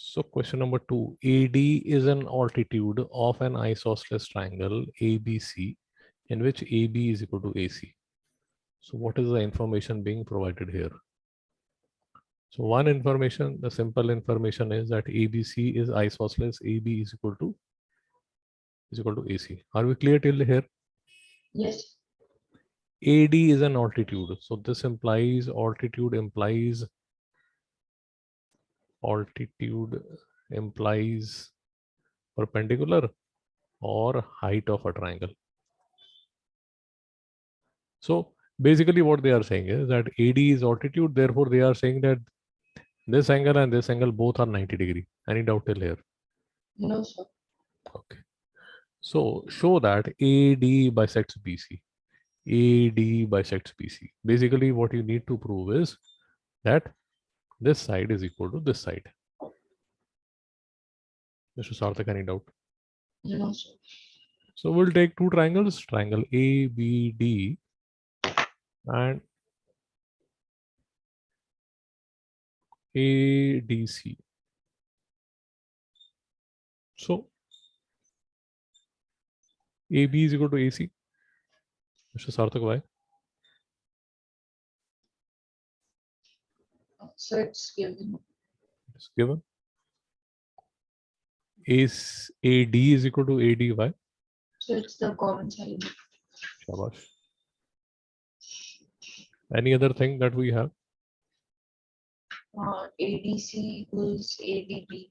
So question number 2, AD is an altitude of an isosceles triangle ABC in which AB is equal to AC. So what is the information being provided here? So one information, the simple information is that ABC is isosceles, AB is equal to AC. Are we clear till here? Yes. AD is an altitude. So this implies altitude implies perpendicular or height of a triangle. So basically what they are saying is that AD is altitude, therefore they are saying that this angle and this angle both are 90 degree. Any doubt till here? No, sir. Okay. So show that AD bisects BC. AD bisects BC. Basically what you need to prove is that this side is equal to this side. Mr. Sarthak, any doubt? No, sir. So we'll take two triangles, triangle ABD and ADC. So AB is equal to AC. Mr. Sarthak, why? So it's given. It's given. AD is equal to AD, why? So it's the common side. Shabash. Any other thing that we have? ADC equals ADB.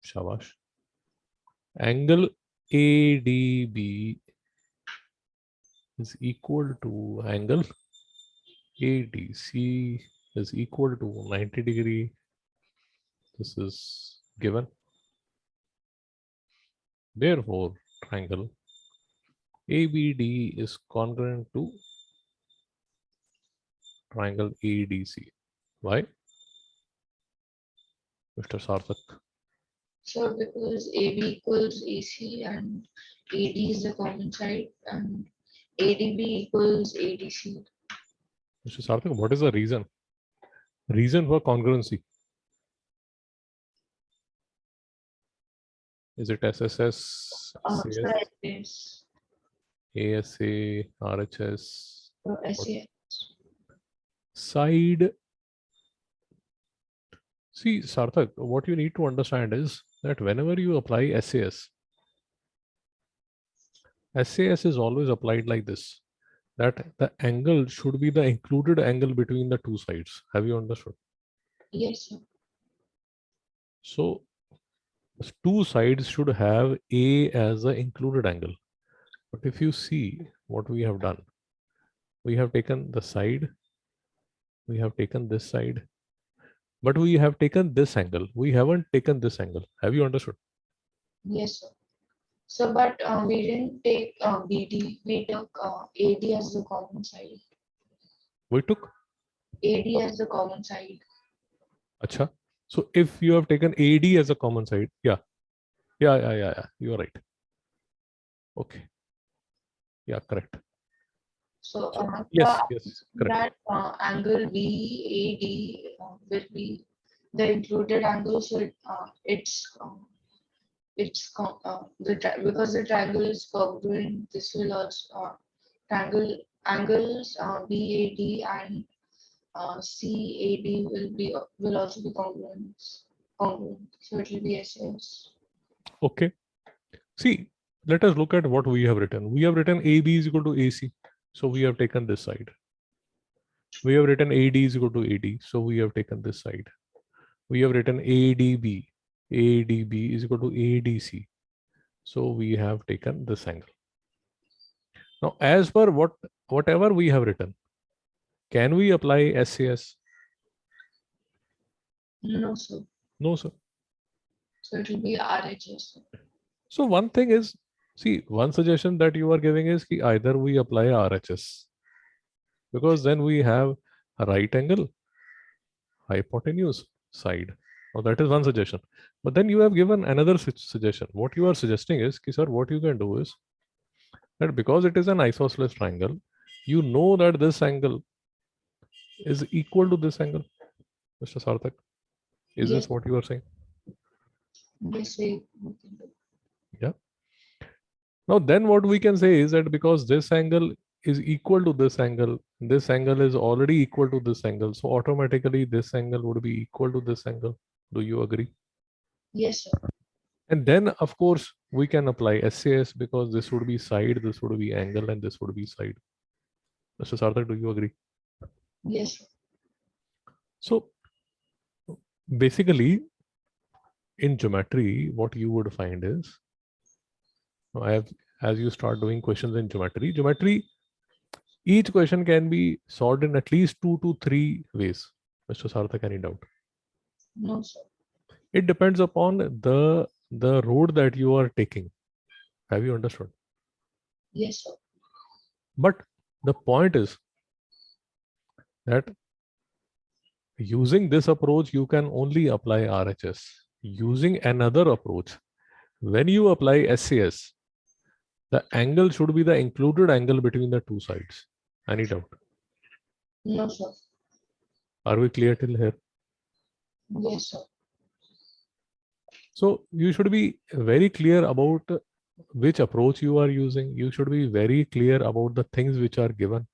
Shabash. Angle ADB is equal to angle ADC is equal to 90 degree. This is given. Therefore, triangle ABD is congruent to triangle ADC. Why? Mr. Sarthak. So because AB equals AC and AD is the common side and ADB equals ADC. Mr. Sarthak, what is the reason? Reason for congruency? Is it SSS, SAS. ASA, RHS? SAS. Side. See, Sarthak, what you need to understand is that whenever you apply SAS is always applied like this, that the angle should be the included angle between the two sides. Have you understood? Yes, sir. So two sides should have A as the included angle. But if you see what we have done, we have taken the side, we have taken this side, but we have taken this angle. We haven't taken this angle. Have you understood? Yes, sir. So, but we didn't take BD. We took AD as the common side. We took AD as the common side. Acha. So if you have taken AD as a common side, yeah. You are right. Okay. Yeah, correct. So, Yes, correct. that angle VAD will be the included angle. So, because the triangle is congruent. This will also triangle angles BAD and CAD will also be congruent. So it will be SAS. Okay. See, let us look at what we have written. We have written AB is equal to AC. So we have taken this side. We have written AD is equal to AD. So we have taken this side. We have written ADB. ADB is equal to ADC. So we have taken this angle. Now, as per whatever we have written, can we apply SAS? No, sir. No, sir. So it will be RHS. So one thing is, see, one suggestion that you are giving is ki either we apply RHS, because then we have a right angle, hypotenuse, side. Now that is one suggestion. But then you have given another suggestion. What you are suggesting is, ki sir, what you can do is that because it is an isosceles triangle, you know that this angle is equal to this angle. Mr. Sarthak, is Yes. this what you are saying? This way we can do. Now, then what we can say is that because this angle is equal to this angle is already equal to this angle. So automatically this angle would be equal to this angle. Do you agree? Yes, sir. And then of course we can apply SAS because this would be side, this would be angle, and this would be side. Mr. Sarthak, do you agree? Yes, sir. So basically in geometry, what you would find is, as you start doing questions in geometry, each question can be solved in at least 2 to 3 ways. Mr. Sarthak, any doubt? No, sir. It depends upon the road that you are taking. Have you understood? Yes, sir. But the point is that using this approach, you can only apply RHS. Using another approach, when you apply SAS, the angle should be the included angle between the two sides. Any doubt? No, sir. Are we clear till here? Yes, sir. So you should be very clear about which approach you are using. You should be very clear about the things which are given.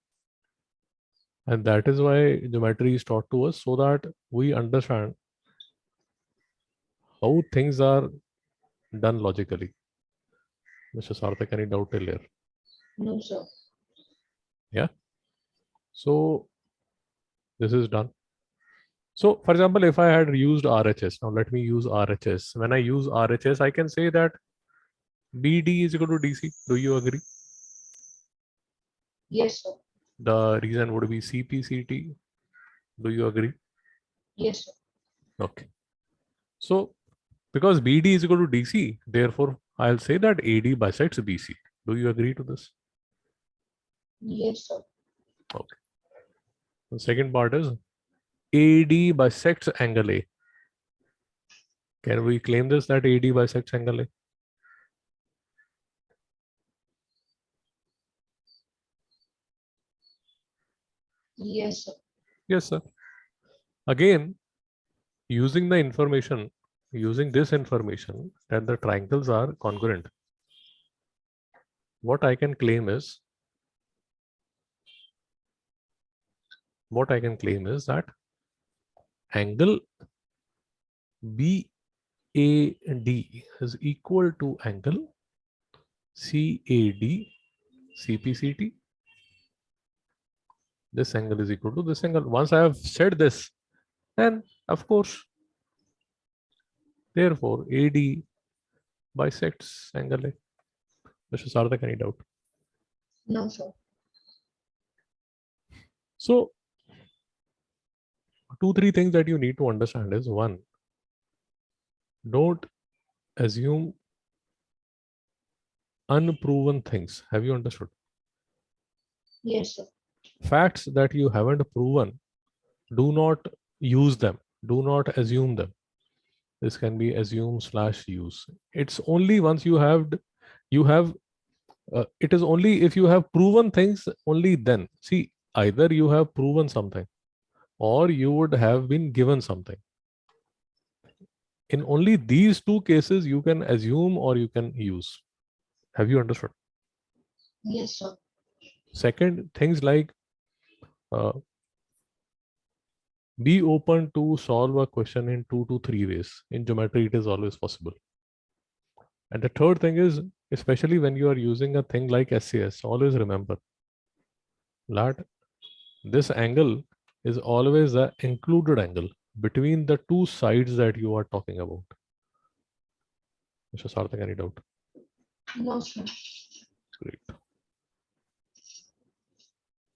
And that is why geometry is taught to us, so that we understand how things are done logically. Mr. Sarthak, any doubt till here? No, sir. Yeah. So this is done. So for example, if I had used RHS, now let me use RHS. When I use RHS, I can say that BD is equal to DC. Do you agree? Yes, sir. The reason would be CPCT. Do you agree? Yes, sir. Okay. So because BD is equal to DC, therefore I'll say that AD bisects BC. Do you agree to this? Yes, sir. Okay. The second part is AD bisects angle A. Can we claim this, that AD bisects angle A? Yes, sir. Yes, sir. Again, using this information that the triangles are congruent, what I can claim is that angle BAD is equal to angle CAD CPCT. This angle is equal to this angle. Once I have said this, then of course, therefore AD bisects angle A. Mr. Sarthak, any doubt? No, sir. So 2-3 things that you need to understand is: one, don't assume unproven things. Have you understood? Yes, sir. Facts that you haven't proven, do not use them. Do not assume them. This can be assume/use. It's only once you have it is only if you have proven things, only then. See, either you have proven something or you would have been given something. In only these two cases, you can assume or you can use. Have you understood? Yes, sir. Second, things like be open to solve a question in 2 to 3 ways. In geometry, it is always possible. And the third thing is, especially when you are using a thing like SAS, always remember that this angle is always the included angle between the two sides that you are talking about. Mr. Sarthak, any doubt? No, sir. Great.